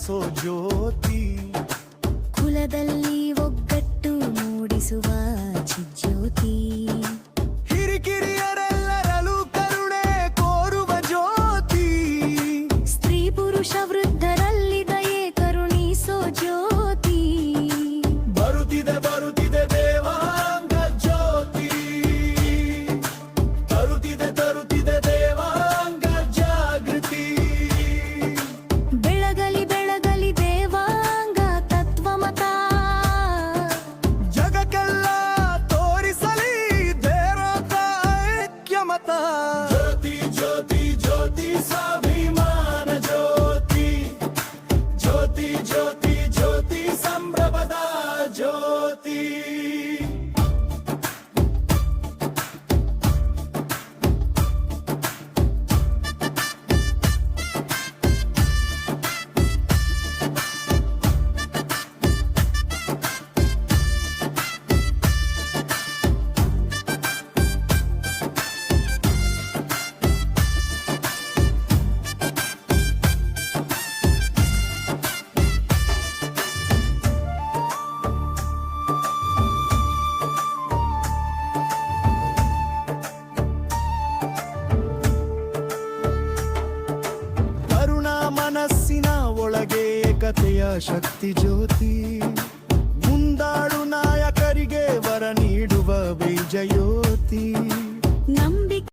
ಬೆಳಸೋ ಜ್ಯೋತಿ, ಕುಲದಲ್ಲಿ ಒಗ್ಗಟ್ಟು ಮೂಡಿಸುವ ಚಿಜ್ಯೋತಿ, ಹಿರಿಕಿರಿಯರೆಲ್ಲರಲ್ಲೂ ಕರುಣೆ ಕೋರುವ ಜ್ಯೋತಿ, ಸ್ತ್ರೀ ಪುರುಷ ವೃದ್ಧರಲ್ಲಿ ದಯೆ ಕರುಣಿಸೋ ಜ್ಯೋತಿ, ಬರುತ್ತಿದೆ ಬರುತ್ತಿದೆ ದೇವಾಂಗ ಜ್ಯೋತಿ, ತರುತ್ತಿದೆ ತರುತ್ತಿದೆ ದೇವಾಂಗ ಜಾಗೃತಿ, ಬೆಳಗಲಿ ಬೆಳಗಲಿ ದೇವಾಂಗ ತತ್ವಮತ, ಜಗಕ್ಕೆಲ್ಲ ತೋರಿಸಲಿ ದೇವರ ಐಕ್ಯಮತ, ಜ್ಯೋತಿ ಜ್ಯೋತಿ ಜ್ಯೋತಿ ಸ್ವಾಭಿಮಾನ ಜ್ಯೋತಿ, ಜ್ಯೋತಿ ಜ್ಯೋತಿ ಜ್ಯೋತಿ ಸಂಭ್ರಮದ ಜ್ಯೋತಿ. ಮನಸ್ಸಿನ ಒಳಗೆ ಏಕತೆಯ ಶಕ್ತಿ ಜ್ಯೋತಿ, ಮುಂದಾಳು ನಾಯಕರಿಗೆ ವರ ನೀಡುವ ಬೀಜ ಜ್ಯೋತಿ.